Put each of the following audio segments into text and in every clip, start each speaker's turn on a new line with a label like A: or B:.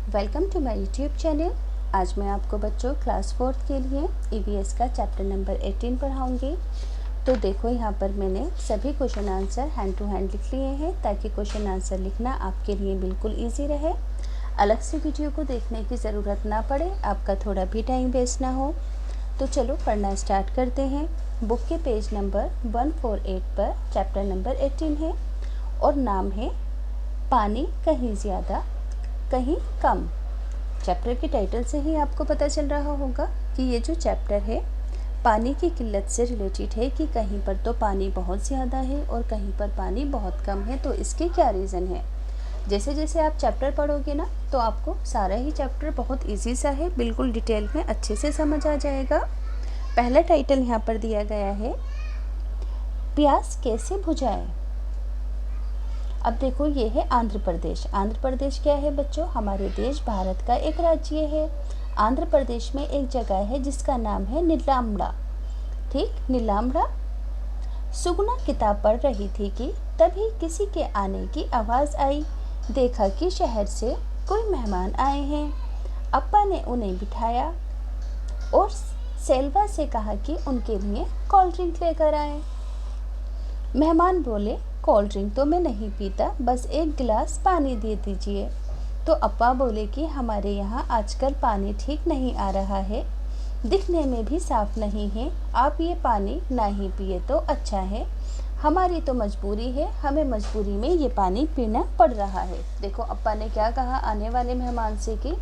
A: Welcome to my YouTube channel. आज मैं आपको बच्चों क्लास 4th के लिए ईवीएस का चैप्टर नंबर 18 पढ़ाऊंगी। तो देखो यहाँ पर मैंने सभी question answer hand to hand लिख लिए हैं ताकि क्वेश्चन आंसर लिखना आपके लिए बिल्कुल ईजी रहे। अलग से वीडियो को देखने की ज़रूरत ना पड़े, आपका थोड़ा भी टाइम वेस्ट ना हो। तो चलो पढ़ना स्टार्ट करते हैं। बुक के पेज नंबर 148 पर चैप्टर नंबर 18 है और नाम है पानी कहीं ज़्यादा कहीं कम। चैप्टर के टाइटल से ही आपको पता चल रहा होगा कि ये जो चैप्टर है पानी की किल्लत से रिलेटेड है कि कहीं पर तो पानी बहुत ज़्यादा है और कहीं पर पानी बहुत कम है, तो इसके क्या रीज़न है। जैसे जैसे आप चैप्टर पढ़ोगे ना तो आपको सारा ही चैप्टर बहुत इजी सा है, बिल्कुल डिटेल में अच्छे से समझ आ जाएगा। पहला टाइटल यहाँ पर दिया गया है प्यास कैसे बुझाएं। अब देखो ये है आंध्र प्रदेश। आंध्र प्रदेश क्या है बच्चों, हमारे देश भारत का एक राज्य है। आंध्र प्रदेश में एक जगह है जिसका नाम है नीलाम्बड़ा। ठीक, नीलाम्बड़ा। सुगुना किताब पढ़ रही थी कि तभी किसी के आने की आवाज़ आई। देखा कि शहर से कोई मेहमान आए हैं। अप्पा ने उन्हें बिठाया और सेल्वा से कहा कि उनके लिए कोल्ड ड्रिंक लेकर आए। मेहमान बोले कोल्ड ड्रिंक तो मैं नहीं पीता, बस एक गिलास पानी दे दीजिए। तो अप्पा बोले कि हमारे यहाँ आजकल पानी ठीक नहीं आ रहा है, दिखने में भी साफ नहीं है, आप ये पानी ना ही पिए तो अच्छा है। हमारी तो मजबूरी है, हमें मजबूरी में ये पानी पीना पड़ रहा है। देखो अप्पा ने क्या कहा आने वाले मेहमान से कि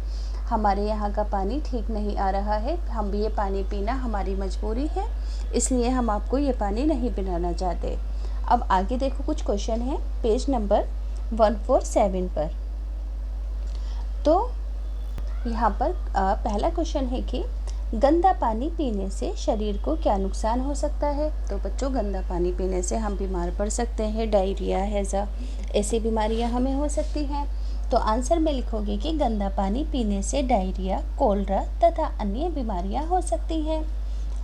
A: हमारे यहाँ का पानी ठीक नहीं आ रहा है, हम भी ये पानी पीना हमारी मजबूरी है, इसलिए हम आपको ये पानी नहीं पिलाना चाहते। अब आगे देखो कुछ क्वेश्चन है पेज नंबर 147 पर। तो यहाँ पर पहला क्वेश्चन है कि गंदा पानी पीने से शरीर को क्या नुकसान हो सकता है। तो बच्चों गंदा पानी पीने से हम बीमार पड़ सकते हैं, डायरिया, हैज़ा, ऐसी बीमारियाँ हमें हो सकती हैं। तो आंसर में लिखोगे कि गंदा पानी पीने से डायरिया, कोलरा तथा अन्य बीमारियाँ हो सकती हैं।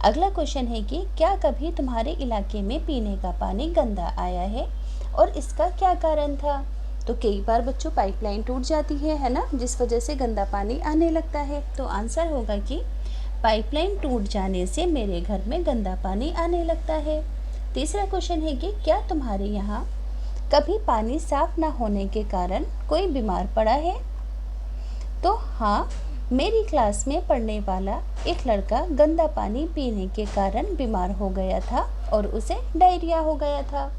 A: अगला क्वेश्चन है कि क्या कभी तुम्हारे इलाके में पीने का पानी गंदा आया है और इसका क्या कारण था। तो कई बार बच्चों पाइपलाइन टूट जाती है ना, जिस वजह से गंदा पानी आने लगता है। तो आंसर होगा कि पाइपलाइन टूट जाने से मेरे घर में गंदा पानी आने लगता है। तीसरा क्वेश्चन है कि क्या तुम्हारे यहाँ कभी पानी साफ ना होने के कारण कोई बीमार पड़ा है। तो हाँ, मेरी क्लास में पढ़ने वाला एक लड़का गंदा पानी पीने के कारण बीमार हो गया था और उसे डायरिया हो गया था।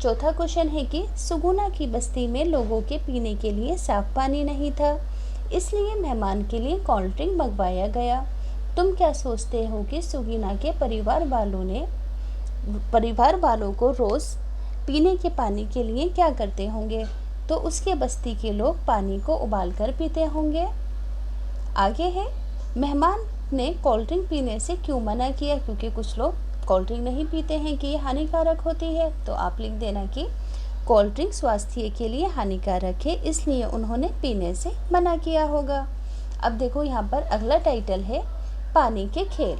A: चौथा क्वेश्चन है कि सुगुना की बस्ती में लोगों के पीने के लिए साफ पानी नहीं था, इसलिए मेहमान के लिए कोल्ड ड्रिंक मंगवाया गया। तुम क्या सोचते हो कि सुगुना के परिवार वालों को रोज़ पीने के पानी के लिए क्या करते होंगे। तो उसके बस्ती के लोग पानी को उबाल कर पीते होंगे। आगे है मेहमान ने कोल्ड ड्रिंक पीने से क्यों मना किया, क्योंकि कुछ लोग कोल्ड ड्रिंक नहीं पीते हैं कि ये हानिकारक होती है। तो आप लिख देना कि कोल्ड ड्रिंक स्वास्थ्य के लिए हानिकारक है, इसलिए उन्होंने पीने से मना किया होगा। अब देखो यहाँ पर अगला टाइटल है पानी के खेल।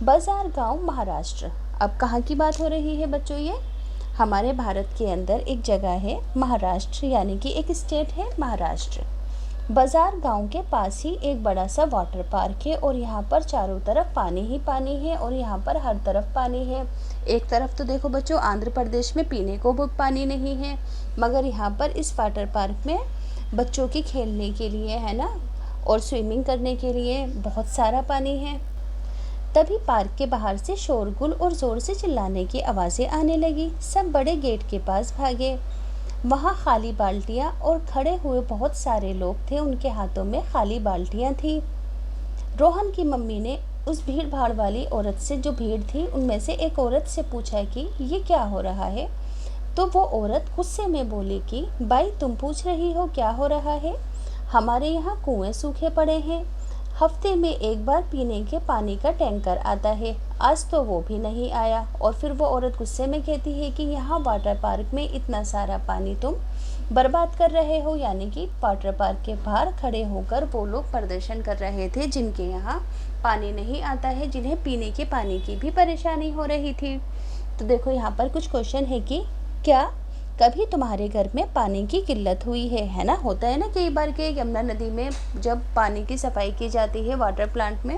A: बाजार गांव महाराष्ट्र। अब कहाँ की बात हो रही है बच्चों, ये हमारे भारत के अंदर एक जगह है महाराष्ट्र, यानी कि एक स्टेट है महाराष्ट्र। बाजार गांव के पास ही एक बड़ा सा वाटर पार्क है और यहाँ पर चारों तरफ पानी ही पानी है और यहाँ पर हर तरफ पानी है। एक तरफ तो देखो बच्चों आंध्र प्रदेश में पीने को भी पानी नहीं है, मगर यहाँ पर इस वाटर पार्क में बच्चों के खेलने के लिए है ना, और स्विमिंग करने के लिए बहुत सारा पानी है। तभी पार्क के बाहर से शोरगुल और ज़ोर से चिल्लाने की आवाज़ें आने लगी। सब बड़े गेट के पास भागे। वहाँ खाली बाल्टियाँ और खड़े हुए बहुत सारे लोग थे, उनके हाथों में खाली बाल्टियाँ थी। रोहन की मम्मी ने उस भीड़ भाड़ वाली औरत से, जो भीड़ थी उनमें से एक औरत से पूछा कि ये क्या हो रहा है। तो वो औरत गुस्से में बोली कि भाई तुम पूछ रही हो क्या हो रहा है, हमारे यहाँ कुएं सूखे पड़े हैं, हफ्ते में एक बार पीने के पानी का टैंकर आता है, आज तो वो भी नहीं आया। और फिर वो औरत गुस्से में कहती है कि यहाँ वाटर पार्क में इतना सारा पानी तुम बर्बाद कर रहे हो, यानी कि वाटर पार्क के बाहर खड़े होकर वो लोग प्रदर्शन कर रहे थे जिनके यहाँ पानी नहीं आता है, जिन्हें पीने के पानी की भी परेशानी हो रही थी। तो देखो यहाँ पर कुछ क्वेश्चन है कि क्या कभी तुम्हारे घर में पानी की किल्लत हुई है ना? होता है ना कई बार कि यमुना नदी में जब पानी की सफाई की जाती है वाटर प्लांट में,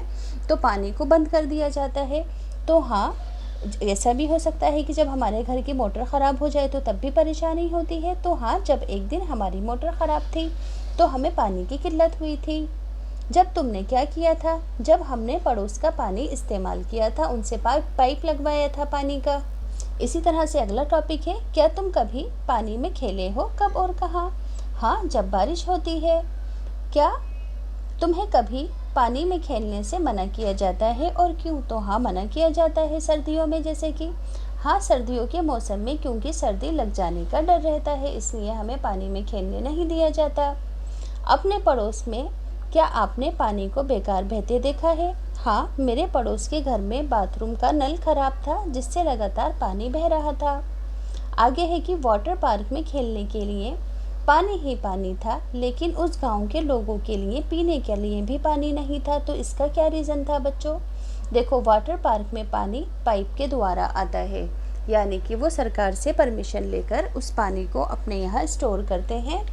A: तो पानी को बंद कर दिया जाता है। तो हाँ, ऐसा भी हो सकता है कि जब हमारे घर की मोटर ख़राब हो जाए तो तब भी परेशानी होती है। तो हाँ, जब एक दिन हमारी मोटर ख़राब थी तो हमें पानी की किल्लत हुई थी। जब तुमने क्या किया था? जब हमने पड़ोस का पानी इस्तेमाल किया था, उनसे पाइप लगवाया था पानी का। इसी तरह से अगला टॉपिक है, क्या तुम कभी पानी में खेले हो? कब और कहाँ? हाँ, जब बारिश होती है। क्या तुम्हें कभी पानी में खेलने से मना किया जाता है और क्यों? तो हाँ, मना किया जाता है सर्दियों में, जैसे कि हाँ, सर्दियों के मौसम में क्योंकि सर्दी लग जाने का डर रहता है, इसलिए हमें पानी में खेलने नहीं दिया जाता। अपने पड़ोस में क्या आपने पानी को बेकार बहते देखा है? हाँ, मेरे पड़ोस के घर में बाथरूम का नल खराब था, जिससे लगातार पानी बह रहा था। आगे है कि वाटर पार्क में खेलने के लिए पानी ही पानी था, लेकिन उस गांव के लोगों के लिए पीने के लिए भी पानी नहीं था। तो इसका क्या रीज़न था बच्चों? देखो, वाटर पार्क में पानी पाइप के द्वारा आता है, यानी कि वो सरकार से परमिशन लेकर उस पानी को अपने यहाँ स्टोर करते हैं,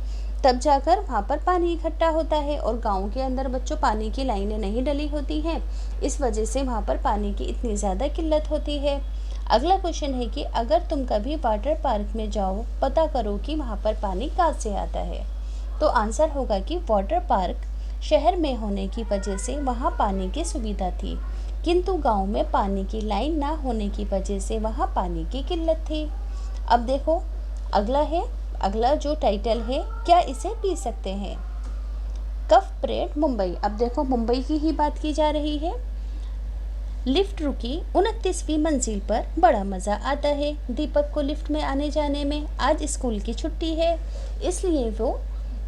A: तब जाकर वहाँ पर पानी इकट्ठा होता है। और गांव के अंदर बच्चों पानी की लाइनें नहीं डली होती हैं, इस वजह से वहाँ पर पानी की इतनी ज़्यादा किल्लत होती है। अगला क्वेश्चन है कि अगर तुम कभी वाटर पार्क में जाओ, पता करो कि वहाँ पर पानी कहाँ से आता है। तो आंसर होगा कि वाटर पार्क शहर में होने की वजह से वहाँ पानी की सुविधा थी, किंतु गांव में पानी की लाइन ना होने की वजह से वहाँ पानी की किल्लत थी। अब देखो, अगला जो टाइटल है, क्या इसे पी सकते हैं? कफ परेड मुंबई। अब देखो, मुंबई की ही बात की जा रही है। लिफ्ट रुकी 29वीं मंजिल पर, बड़ा मज़ा आता है। दीपक को लिफ्ट में आने जाने में। आज स्कूल की छुट्टी है, इसलिए वो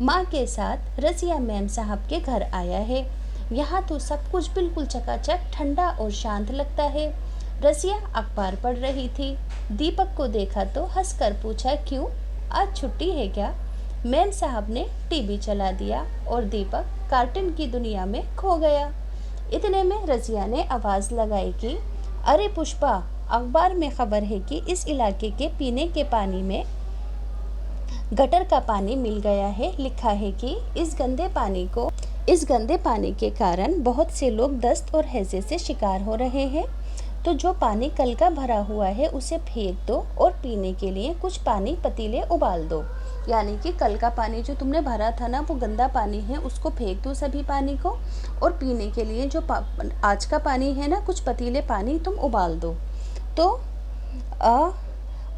A: माँ के साथ रज़िया मैम साहब के घर आया है। यहाँ तो सब कुछ बिल्कुल चकाचक, ठंडा और शांत लगता है। रज़िया अखबार पढ़ रही थी। दीपक को देखा तो हंसकर पूछा, क्यों, आज छुट्टी है क्या? मैम साहब ने टीवी चला दिया और दीपक कार्टून की दुनिया में खो गया। इतने में रज़िया ने आवाज़ लगाई कि अरे पुष्पा, अखबार में खबर है कि इस इलाके के पीने के पानी में गटर का पानी मिल गया है। लिखा है कि इस गंदे पानी के कारण बहुत से लोग दस्त और हैजे से शिकार हो रहे हैं। तो जो पानी कल का भरा हुआ है उसे फेंक दो और पीने के लिए कुछ पानी पतीले उबाल दो। यानी कि कल का पानी जो तुमने भरा था ना, वो गंदा पानी है, उसको फेंक दो सभी पानी को, और पीने के लिए जो आज का पानी है ना, कुछ पतीले पानी तुम उबाल दो। तो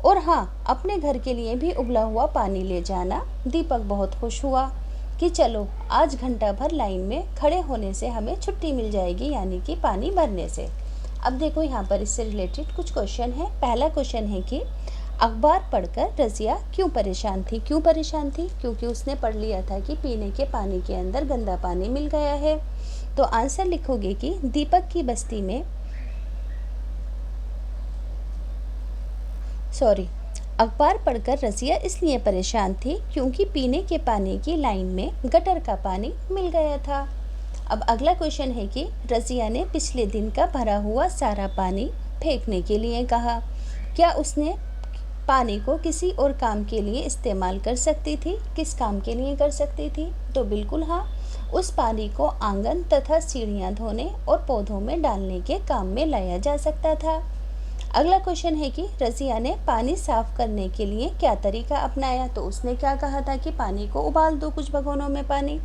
A: और हाँ, अपने घर के लिए भी उबला हुआ पानी ले जाना। दीपक बहुत खुश हुआ कि चलो, आज घंटा भर लाइन में खड़े होने से हमें छुट्टी मिल जाएगी, यानी कि पानी भरने से। अब देखो, यहाँ पर इससे रिलेटेड कुछ क्वेश्चन है। पहला क्वेश्चन है कि अखबार पढ़कर रज़िया क्यों परेशान थी? क्योंकि उसने पढ़ लिया था कि पीने के पानी के अंदर गंदा पानी मिल गया है। तो आंसर लिखोगे कि दीपक की बस्ती में अखबार पढ़कर रज़िया इसलिए परेशान थी क्योंकि पीने के पानी की लाइन में गटर का पानी मिल गया था। अब अगला क्वेश्चन है कि रज़िया ने पिछले दिन का भरा हुआ सारा पानी फेंकने के लिए कहा। क्या उसने पानी को किसी और काम के लिए इस्तेमाल कर सकती थी? किस काम के लिए कर सकती थी? तो बिल्कुल हाँ, उस पानी को आंगन तथा सीढ़ियाँ धोने और पौधों में डालने के काम में लाया जा सकता था। अगला क्वेश्चन है कि रज़िया ने पानी साफ करने के लिए क्या तरीका अपनाया? तो उसने क्या कहा था कि पानी को उबाल दो कुछ भगोनों में पानी,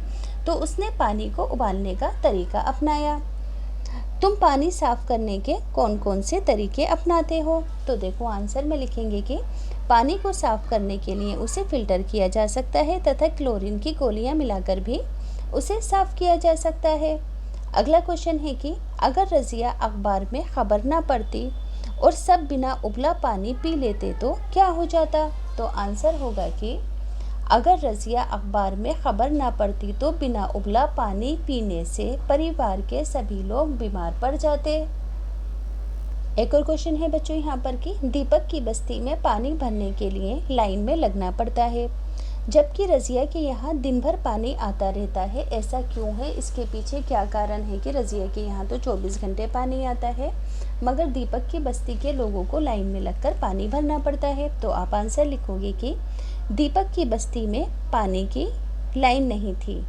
A: तो उसने पानी को उबालने का तरीका अपनाया। तुम पानी साफ करने के कौन कौन से तरीके अपनाते हो? तो देखो, आंसर में लिखेंगे कि पानी को साफ करने के लिए उसे फिल्टर किया जा सकता है तथा क्लोरीन की गोलियां मिलाकर भी उसे साफ किया जा सकता है। अगला क्वेश्चन है कि अगर रज़िया अखबार में खबर ना पढ़ती और सब बिना उबला पानी पी लेते तो क्या हो जाता? तो आंसर होगा कि अगर रज़िया अखबार में खबर ना पढ़ती तो बिना उबला पानी पीने से परिवार के सभी लोग बीमार पड़ जाते। एक और क्वेश्चन है बच्चों यहाँ पर कि दीपक की बस्ती में पानी भरने के लिए लाइन में लगना पड़ता है, जबकि रज़िया के यहाँ दिन भर पानी आता रहता है। ऐसा क्यों है? इसके पीछे क्या कारण है कि रज़िया के यहाँ तो 24 घंटे पानी आता है, मगर दीपक की बस्ती के लोगों को लाइन में लगकर पानी भरना पड़ता है। तो आप आंसर लिखोगे कि दीपक की बस्ती में पानी की लाइन नहीं थी,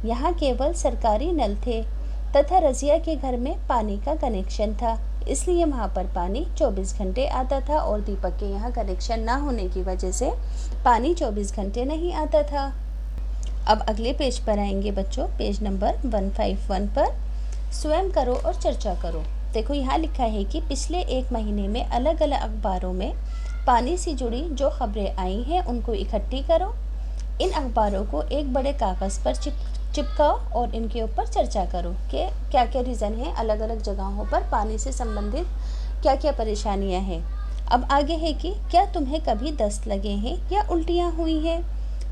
A: यहाँ केवल सरकारी नल थे तथा रजिया के घर में पानी का कनेक्शन था, इसलिए वहाँ पर पानी 24 घंटे आता था और दीपक के यहाँ कनेक्शन ना होने की वजह से पानी 24 घंटे नहीं आता था। अब अगले पेज पर आएंगे बच्चों, पेज नंबर 151 पर। स्वयं करो और चर्चा करो। देखो यहाँ लिखा है कि पिछले एक महीने में अलग अलग अखबारों में पानी से जुड़ी जो खबरें आई हैं उनको इकट्ठी करो। इन अखबारों को एक बड़े कागज़ पर चिपकाओ और इनके ऊपर चर्चा करो कि क्या क्या रीज़न है, अलग अलग जगहों पर पानी से संबंधित क्या क्या परेशानियां हैं। अब आगे है कि क्या तुम्हें कभी दस्त लगे हैं या उल्टियां हुई हैं?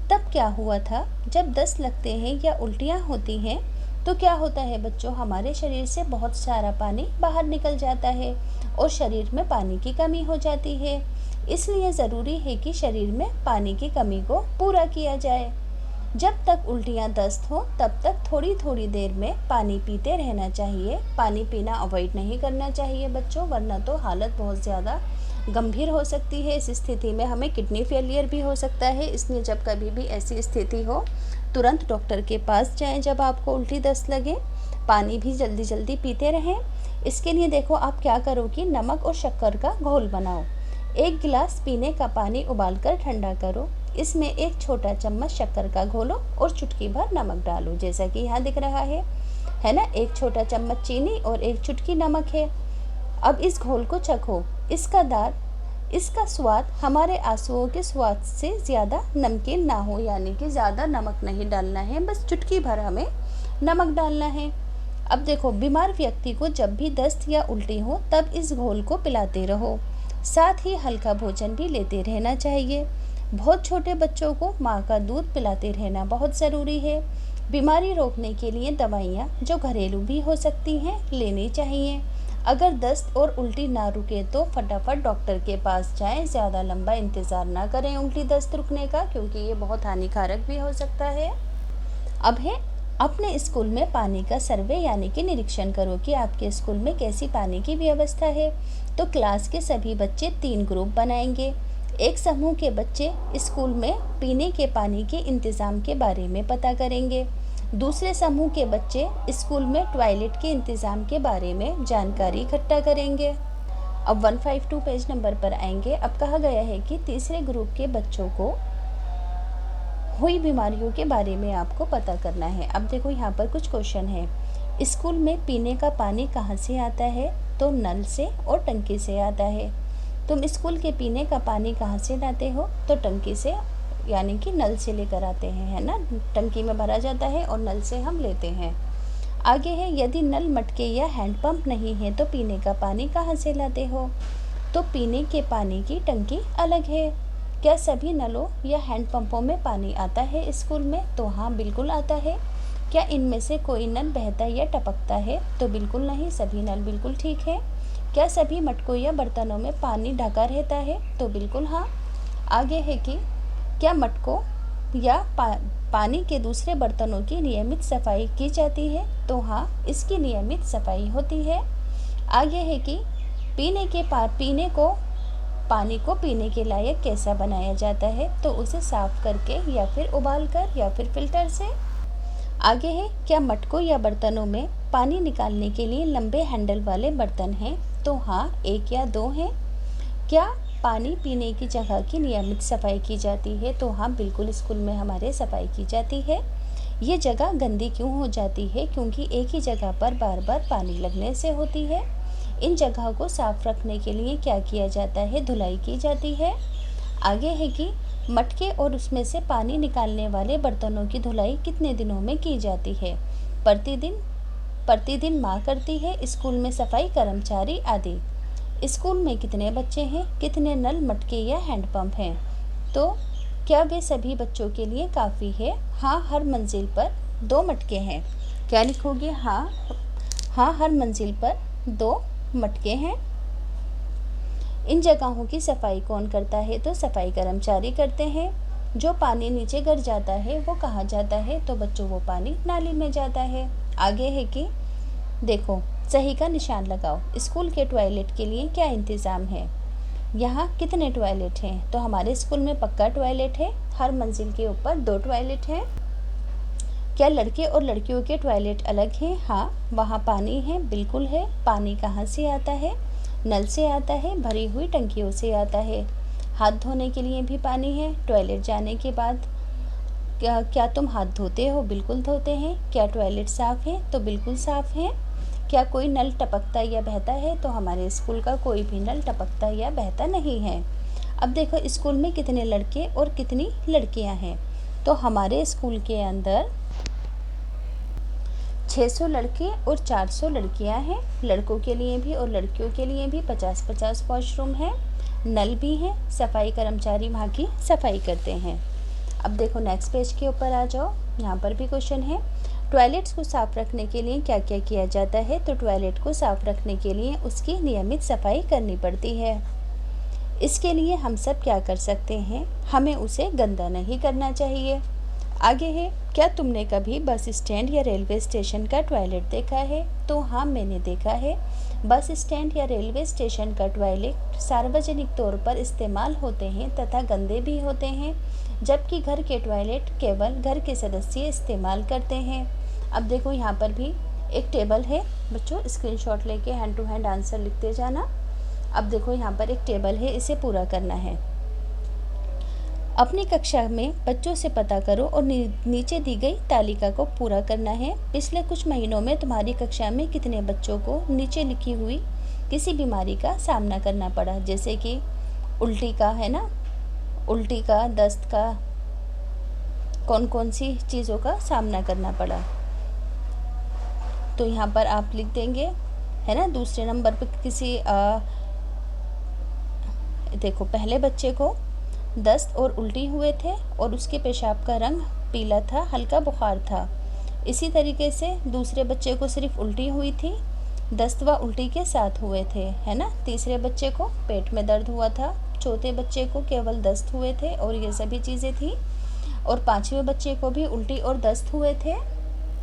A: तब क्या हुआ था? जब दस्त लगते हैं या उल्टियां होती हैं तो क्या होता है बच्चों, हमारे शरीर से बहुत सारा पानी बाहर निकल जाता है और शरीर में पानी की कमी हो जाती है। इसलिए ज़रूरी है कि शरीर में पानी की कमी को पूरा किया जाए। जब तक उल्टियाँ दस्त हो तब तक थोड़ी थोड़ी देर में पानी पीते रहना चाहिए। पानी पीना अवॉइड नहीं करना चाहिए बच्चों, वरना तो हालत बहुत ज़्यादा गंभीर हो सकती है। इस स्थिति में हमें किडनी फेलियर भी हो सकता है। इसलिए जब कभी भी ऐसी स्थिति हो तुरंत डॉक्टर के पास जाएं। जब आपको उल्टी दस्त लगे, पानी भी जल्दी जल्दी पीते रहें। इसके लिए देखो आप क्या करो कि नमक और शक्कर का घोल बनाओ। 1 गिलास पीने का पानी उबालकर ठंडा करो, इसमें 1 छोटा चम्मच शक्कर का घोलो और चुटकी भर नमक डालो, जैसा कि यहाँ दिख रहा है ना। 1 छोटा चम्मच चीनी और 1 चुटकी नमक है। अब इस घोल को चखो। इसका स्वाद हमारे आंसुओं के स्वाद से ज़्यादा नमकीन ना हो, यानी कि ज़्यादा नमक नहीं डालना है, बस चुटकी भर हमें नमक डालना है। अब देखो, बीमार व्यक्ति को जब भी दस्त या उल्टी हो तब इस घोल को पिलाते रहो। साथ ही हल्का भोजन भी लेते रहना चाहिए। बहुत छोटे बच्चों को माँ का दूध पिलाते रहना बहुत ज़रूरी है। बीमारी रोकने के लिए दवाइयाँ जो घरेलू भी हो सकती हैं लेनी चाहिए। अगर दस्त और उल्टी ना रुके तो फटाफट डॉक्टर के पास जाएं। ज़्यादा लंबा इंतज़ार ना करें उल्टी दस्त रुकने का, क्योंकि ये बहुत हानिकारक भी हो सकता है। अब है अपने स्कूल में पानी का सर्वे यानी कि निरीक्षण करो कि आपके स्कूल में कैसी पानी की व्यवस्था है। तो क्लास के सभी बच्चे 3 ग्रुप बनाएंगे। एक समूह के बच्चे स्कूल में पीने के पानी के इंतज़ाम के बारे में पता करेंगे। दूसरे समूह के बच्चे स्कूल में टॉयलेट के इंतज़ाम के बारे में जानकारी इकट्ठा करेंगे। अब 152 पेज नंबर पर आएंगे। अब कहा गया है कि तीसरे ग्रुप के बच्चों को हुई बीमारियों के बारे में आपको पता करना है। अब देखो यहाँ पर कुछ क्वेश्चन है। स्कूल में पीने का पानी कहाँ से आता है? तो नल से और टंकी से आता है। तुम स्कूल के पीने का पानी कहाँ से लाते हो? तो टंकी से, यानी कि नल से लेकर आते हैं, है ना। टंकी में भरा जाता है और नल से हम लेते हैं। आगे है, यदि नल मटके या हैंडपंप नहीं है तो पीने का पानी कहाँ से लाते हो? तो पीने के पानी की टंकी अलग है। क्या सभी नलों या हैंडपंपों में पानी आता है स्कूल में? तो हाँ, बिल्कुल आता है। क्या इनमें से कोई नल बहता या टपकता है? तो बिल्कुल नहीं, सभी नल बिल्कुल ठीक है। क्या सभी मटकों या बर्तनों में पानी ढका रहता है? तो बिल्कुल हाँ। आगे है कि क्या मटकों या पानी के दूसरे बर्तनों की नियमित सफाई की जाती है? तो हाँ, इसकी नियमित सफाई होती है। आगे है कि पानी को पीने के लायक कैसा बनाया जाता है? तो उसे साफ करके या फिर उबाल कर या फिर फिल्टर से। आगे है, क्या मटकों या बर्तनों में पानी निकालने के लिए लंबे हैंडल वाले बर्तन हैं? तो हाँ, 1 या 2 हैं। क्या पानी पीने की जगह की नियमित सफाई की जाती है? तो हाँ, बिल्कुल स्कूल में हमारे सफाई की जाती है। ये जगह गंदी क्यों हो जाती है? क्योंकि एक ही जगह पर बार बार पानी लगने से होती है। इन जगह को साफ रखने के लिए क्या किया जाता है? धुलाई की जाती है। आगे है कि मटके और उसमें से पानी निकालने वाले बर्तनों की धुलाई कितने दिनों में की जाती है? प्रतिदिन माँ करती है, स्कूल में सफाई कर्मचारी आदि। स्कूल में कितने बच्चे हैं? कितने नल, मटके या हैंडपंप हैं? तो क्या वे सभी बच्चों के लिए काफ़ी है? हाँ, हर मंजिल पर 2 मटके हैं। क्या लिखोगे? हाँ, हर मंजिल पर 2 मटके हैं। इन जगहों की सफाई कौन करता है? तो सफाई कर्मचारी करते हैं। जो पानी नीचे गिर जाता है वो कहाँ जाता है? तो बच्चों, वो पानी नाली में जाता है। आगे है कि देखो सही का निशान लगाओ। स्कूल के टॉयलेट के लिए क्या इंतज़ाम है? यहाँ कितने टॉयलेट हैं? तो हमारे स्कूल में पक्का टॉयलेट है, हर मंजिल के ऊपर 2 टॉयलेट हैं। क्या लड़के और लड़कियों के टॉयलेट अलग हैं? हाँ, वहाँ पानी है, बिल्कुल है। पानी कहाँ से आता है? नल से आता है, भरी हुई टंकियों से आता है। हाथ धोने के लिए भी पानी है। टॉयलेट जाने के बाद क्या तुम हाथ धोते हो? बिल्कुल धोते हैं। क्या टॉयलेट साफ़ है? तो बिल्कुल साफ़ है। क्या कोई नल टपकता या बहता है? तो हमारे स्कूल का कोई भी नल टपकता या बहता नहीं है। अब देखो स्कूल में कितने लड़के और कितनी लड़कियां हैं? तो हमारे स्कूल के अंदर 600 लड़के और 400 लड़कियां हैं। लड़कों के लिए भी और लड़कियों के लिए भी 50-50 वॉशरूम हैं। नल भी हैं। सफाई कर्मचारी वहाँ की सफाई करते हैं। अब देखो नेक्स्ट पेज के ऊपर आ जाओ। यहाँ पर भी क्वेश्चन है, टॉयलेट्स को साफ़ रखने के लिए क्या क्या किया जाता है? तो टॉयलेट को साफ़ रखने के लिए उसकी नियमित सफाई करनी पड़ती है। इसके लिए हम सब क्या कर सकते हैं? हमें उसे गंदा नहीं करना चाहिए। आगे है, क्या तुमने कभी बस स्टैंड या रेलवे स्टेशन का टॉयलेट देखा है? तो हाँ, मैंने देखा है। बस स्टैंड या रेलवे स्टेशन का टॉयलेट सार्वजनिक तौर पर इस्तेमाल होते हैं तथा गंदे भी होते हैं, जबकि घर के टॉयलेट केवल घर के सदस्य इस्तेमाल करते हैं। अब देखो यहाँ पर भी एक टेबल है। बच्चों स्क्रीनशॉट लेके हैंड टू हैंड आंसर लिखते जाना। अब देखो यहाँ पर एक टेबल है, इसे पूरा करना है। अपनी कक्षा में बच्चों से पता करो और नीचे दी गई तालिका को पूरा करना है। पिछले कुछ महीनों में तुम्हारी कक्षा में कितने बच्चों को नीचे लिखी हुई किसी बीमारी का सामना करना पड़ा? जैसे कि उल्टी का, है ना, उल्टी का, दस्त का, कौन कौन सी चीज़ों का सामना करना पड़ा? तो यहाँ पर आप लिख देंगे, है ना। दूसरे नंबर पर किसी देखो पहले बच्चे को दस्त और उल्टी हुए थे और उसके पेशाब का रंग पीला था, हल्का बुखार था। इसी तरीके से दूसरे बच्चे को सिर्फ उल्टी हुई थी, दस्त व उल्टी के साथ हुए थे, है ना। तीसरे बच्चे को पेट में दर्द हुआ था। चौथे बच्चे को केवल दस्त हुए थे और ये सभी चीज़ें थी। और 5वें बच्चे को भी उल्टी और दस्त हुए थे।